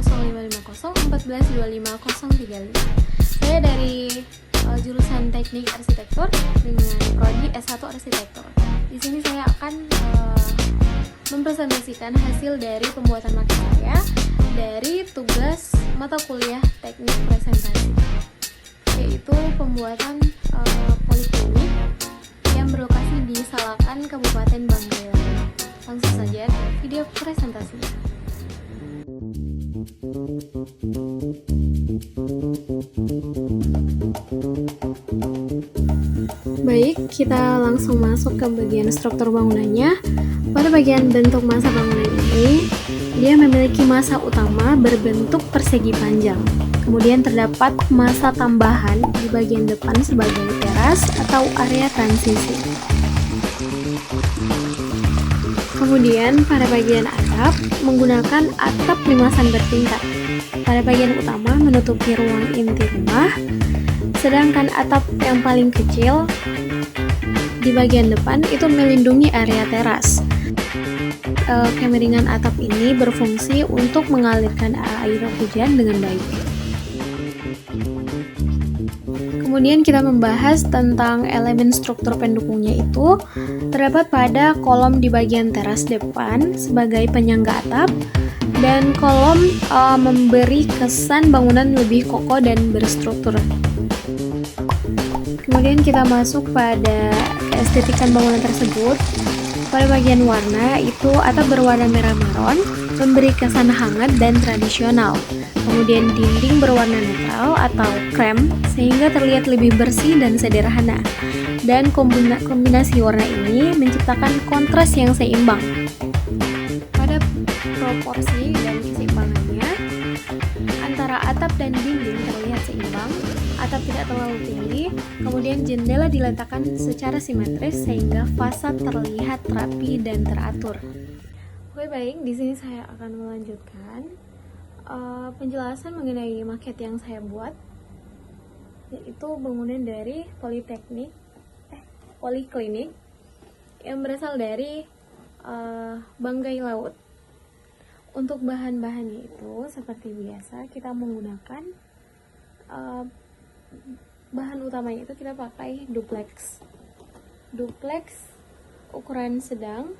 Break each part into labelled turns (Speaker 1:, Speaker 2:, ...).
Speaker 1: 0550 Saya dari jurusan Teknik Arsitektur dengan prodi S1 Arsitektur. Di sini saya akan mempresentasikan hasil dari pembuatan maket saya dari tugas mata kuliah Teknik Presentasi, yaitu pembuatan poliklinik yang berlokasi di Salakan, Kabupaten Banggai. Langsung saja ke video presentasinya. Baik, kita langsung masuk ke bagian struktur bangunannya. Pada bagian bentuk massa bangunan ini, dia memiliki massa utama berbentuk persegi panjang. Kemudian terdapat massa tambahan di bagian depan sebagai teras atau area transisi. Kemudian pada bagian atap menggunakan atap limasan bertingkat. Pada bagian utama menutupi ruang inti rumah, sedangkan atap yang paling kecil di bagian depan itu melindungi area teras. Kemiringan atap ini berfungsi untuk mengalirkan air hujan dengan baik. Kemudian kita membahas tentang elemen struktur pendukungnya itu terdapat pada kolom di bagian teras depan sebagai penyangga atap, dan kolom memberi kesan bangunan lebih kokoh dan berstruktur. Kemudian kita masuk pada keestetikan bangunan tersebut. Pada bagian warna itu atap berwarna merah maron, memberi kesan hangat dan tradisional. Kemudian dinding berwarna netral atau krem sehingga terlihat lebih bersih dan sederhana. Dan kombinasi warna ini menciptakan kontras yang seimbang. Pada proporsi dan keseimbangannya antara atap dan dinding terlihat seimbang. Atap tidak terlalu tinggi, kemudian jendela diletakkan secara simetris sehingga fasad terlihat rapi dan teratur. Oke, baik, di sini saya akan melanjutkan penjelasan mengenai maket yang saya buat, yaitu bangunan dari poliklinik yang berasal dari Banggai Laut. Untuk bahan-bahannya itu seperti biasa kita menggunakan bahan utamanya itu kita pakai duplex ukuran sedang,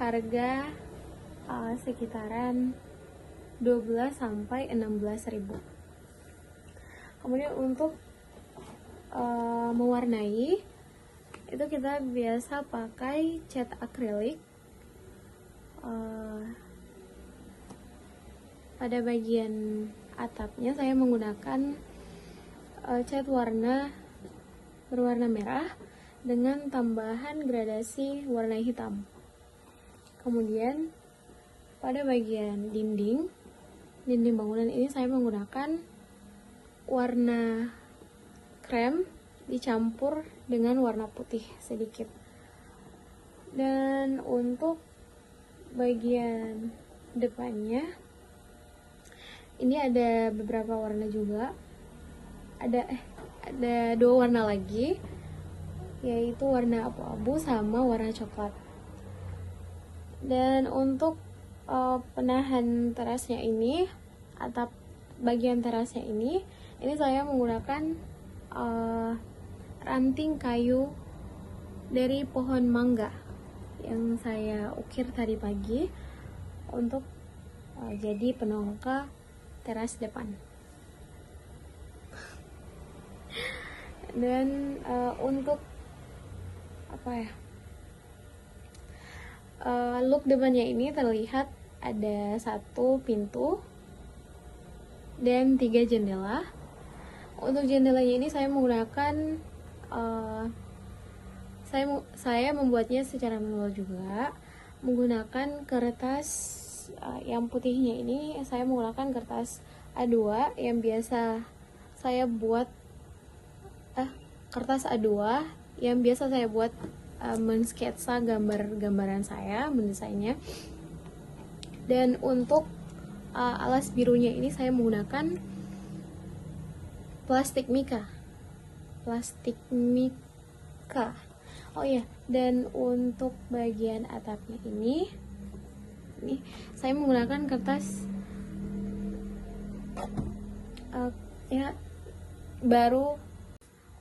Speaker 1: harga sekitaran 12 sampai 16 ribu. Kemudian untuk mewarnai itu kita biasa pakai cat akrilik. Pada bagian atapnya saya menggunakan cat warna berwarna merah dengan tambahan gradasi warna hitam. Kemudian pada bagian dinding bangunan ini saya menggunakan warna krem dicampur dengan warna putih sedikit. Dan untuk bagian depannya ini ada beberapa warna juga. Ada dua warna lagi, yaitu warna abu-abu sama warna coklat. Dan untuk penahan terasnya ini, atap bagian terasnya ini saya menggunakan ranting kayu dari pohon mangga yang saya ukir tadi pagi untuk jadi penongka teras depan. Dan untuk look depannya ini terlihat ada 1 pintu dan 3 jendela. Untuk jendelanya ini saya menggunakan saya membuatnya secara manual juga, menggunakan kertas yang putihnya ini saya menggunakan kertas A2 yang biasa saya buat mensketsa gambaran saya, mendesainnya. Dan untuk alas birunya ini saya menggunakan plastik mika. Oh ya, dan untuk bagian atapnya ini saya menggunakan kertas ya baru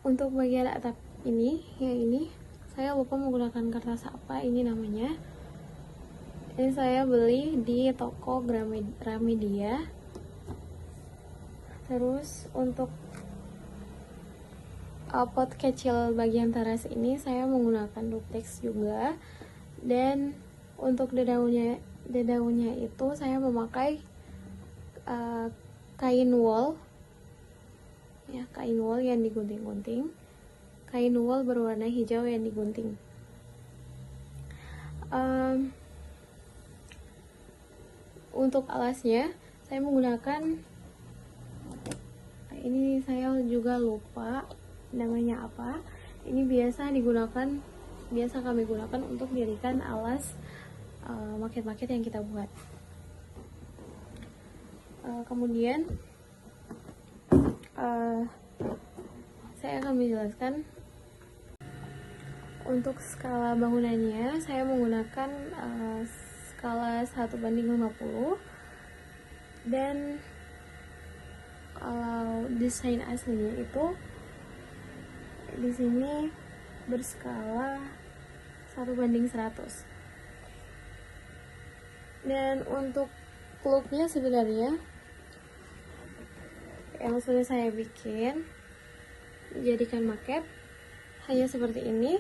Speaker 1: untuk bagian atap ini, yang ini saya lupa menggunakan kertas apa ini namanya. Ini saya beli di toko Gramedia. Terus untuk pot kecil bagian teras ini saya menggunakan Duplex juga. Dan untuk dedaunya itu saya memakai kain wool, ya, kain wool yang digunting-gunting, kain wool berwarna hijau yang digunting. Untuk alasnya saya menggunakan, ini saya juga lupa namanya apa. Ini biasa kami gunakan untuk dirikan alas maket-maket yang kita buat. Kemudian saya akan menjelaskan untuk skala bangunannya. Saya menggunakan skala 1:50, dan kalau desain aslinya itu di sini berskala 1:100. Dan untuk looknya sebenarnya yang sudah saya bikin jadikan maket hanya seperti ini.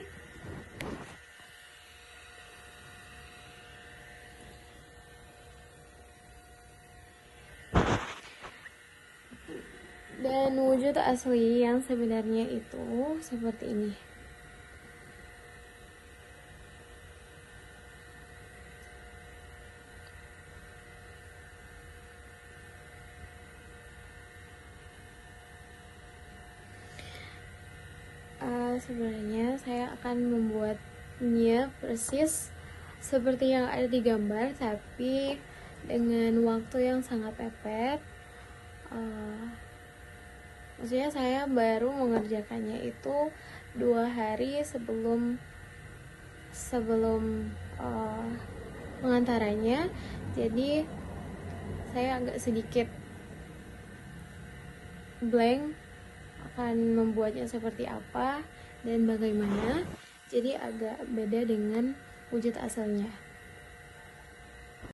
Speaker 1: Dan wujud asli yang sebenarnya itu seperti ini. Sebenarnya saya akan membuatnya persis seperti yang ada di gambar, tapi dengan waktu yang sangat mepet. Maksudnya saya baru mengerjakannya itu 2 hari sebelum pengantarannya. Jadi saya agak sedikit blank akan membuatnya seperti apa dan bagaimana. Jadi agak beda dengan wujud aslinya.